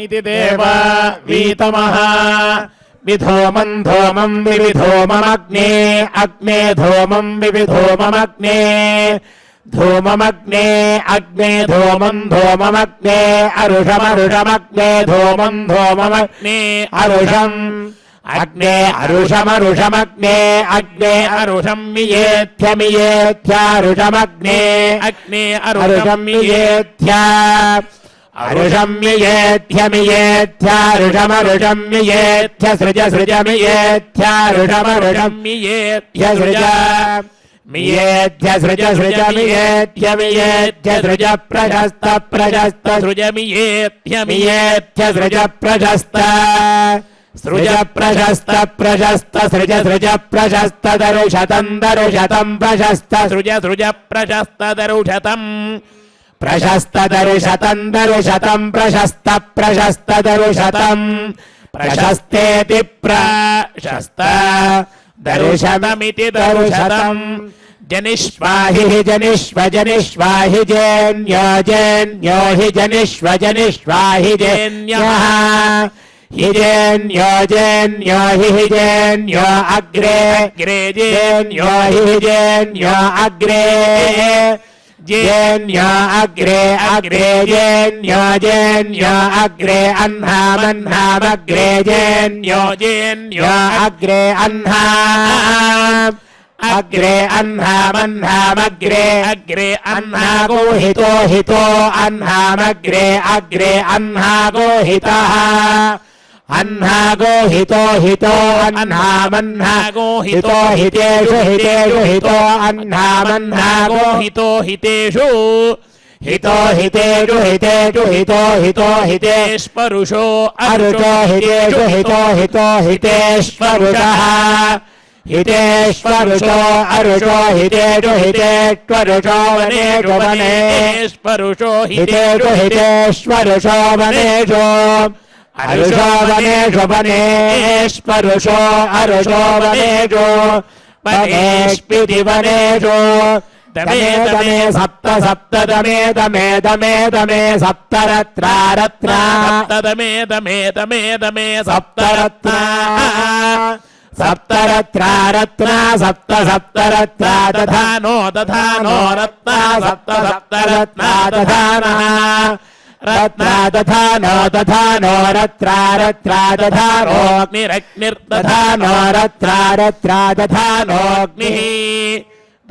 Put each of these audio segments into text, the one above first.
इति देवा वीतमः विधोमं धोमं विविधोममग्ने अग्ने धोमं विविधोममग्ने धूममग्ने अग्ने धूमं धूममग्ने अरुषमरुषमग्ने धूमं धूममग्ने अरुषम् अग्ने अरुषमरुषमग्ने अग्ने अरुषं मियेथ्यमियेथ्यारुषमग्ने अग्ने अरुषं मियेथ्य अरुषं मियेथ्यमियेथ्यारुषमरुषं मियेथ्य सृज सृजमियेथ्यारुषमरुषं मियेथ्य सृज मियेथ्य सृज सृज मियेथ्य मियेथ्य सृज प्रशस्त प्रशस्त सृज मियेथ्य मियेथ्य सृज प्रशस्त सृज प्रशस्त प्रशस्त सृज सृज प्रशस्त दरुशतं दरुशतं प्रशस्त सृज सृज प्रशस्त दरुशतं प्रशस्त दरुशतं दरुशतं प्रशस्त प्रशस्त दरुशतं प्रशस्तेति प्रशस्त दरुशतमिति दरुशतम् जनिष्वाहि जनिष्व जनिष्वाहि जेन्यो जेन्यो हि जनिष्व जनिष्वाहि जेन्यः हि जेन्यो जेन्यो हि जेन्यो अग्रे अग्रे जेन्यो हि जेन्यो अग्रे जेन्यो अग्रे अग्रे जेन्यो जेन्यो अग्रे अह्नामह्नामग्रे जेन्यो जेन्यो अग्रे अह्नाम् अग्रे अह्नामह्नामग्रे अग्रे अह्नागो हितो हितो अह्नामग्रे अग्रे अह्नागो हितः अह्नागो हितो हितो अह्नामह्नागो हितो हितेषु हितेषु हितो अह्नामह्नागो हितो हितेषु हितो हितेषु हितेषु हितो हितो हितेष्वरुषो अरुषो हितेषु हितो हितो हितेष्वरुषः हितेश्वरुषो अरुषो हितेषु हितेश्वरुषो वनेषु वनेश्वरुषो हितेषु हितेश्वरुषो वनेषु अरुषो वनेषु वनेश्वरुषो अरुषो वनेषु वनेष्विति वनेषु दमे दमे सप्त सप्त दमे दमे दमे दमे सप्तरत्रा रत्रा दमे दमे दमे दमे सप्तरत्रा सप्तरत्रा रत्ना सप्त सप्तरत्रा दधानो दधानो रत्ना सप्त सप्तरत्ना दधानः रत्ना दधानो दधानो रत्रा रत्रा दधानोऽग्निरग्निर्दधानो रत्रा रत्रा दधानोऽग्निः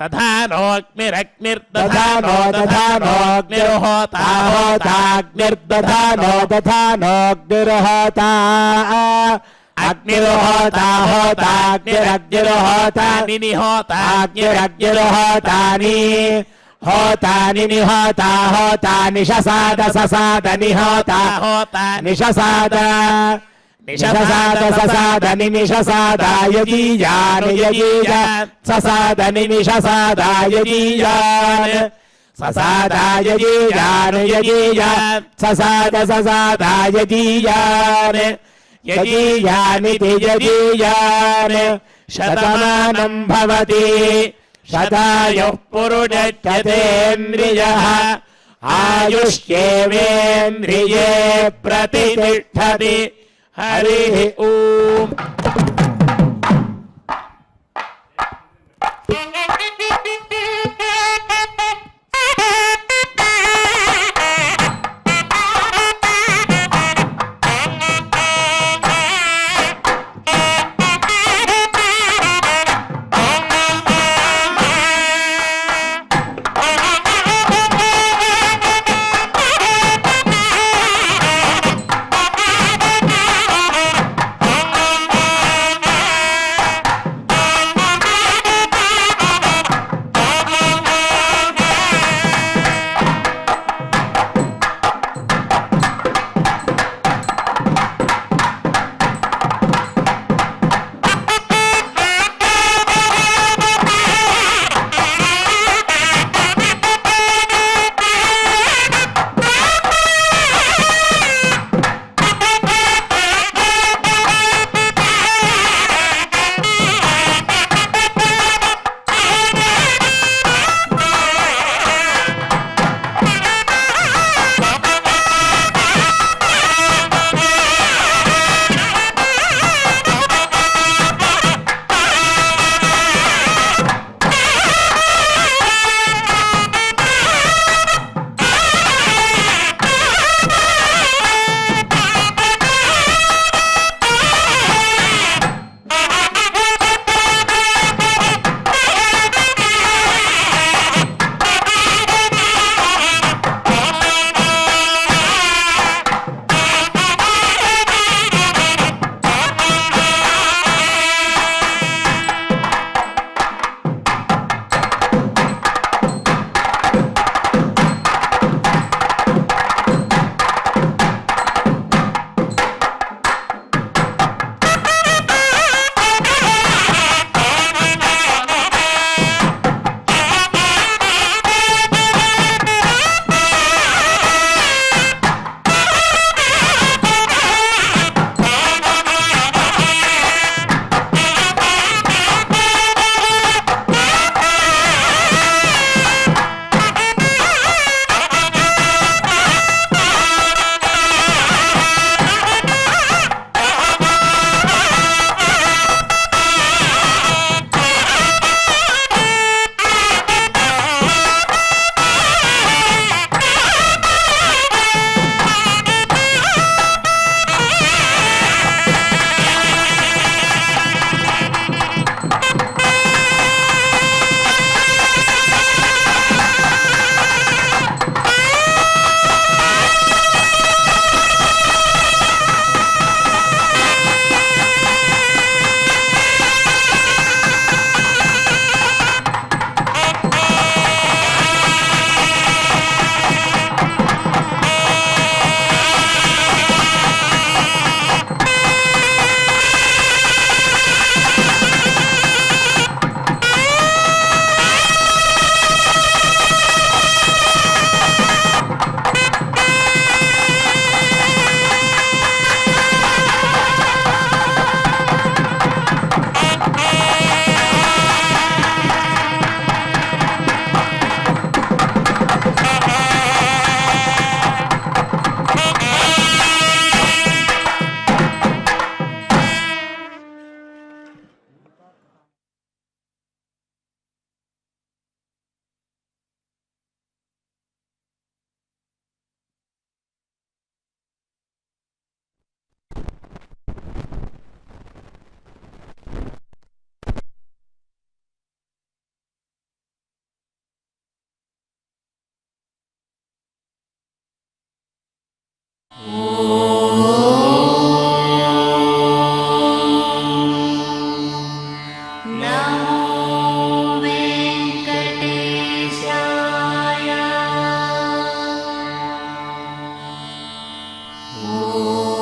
दधानोऽग्निरग्निर्दधानो दधानोऽग्निर्होता होताग्निर्दधानो दधानोऽग्निर्होता अग्निर्होता होताग्निरग्निर्होतानि निहोताग्निरग्निर्होतानि होतानि निहोता होतानि शसाद ससाद निहोता होतानि शसाद निशसाद ससादनि निशसादाय जीयान यजीयान ससादनि निशसादाय जीयान ससादाय जीयान यजीयान ससाद ससादाय जीयान यजीयानिति यजीयान शतमानं भवति शतायुः पुरुषश्चतेन्द्रियः आयुष्येवेन्द्रिये प्रतिष्ठति हरिः ओम् Oh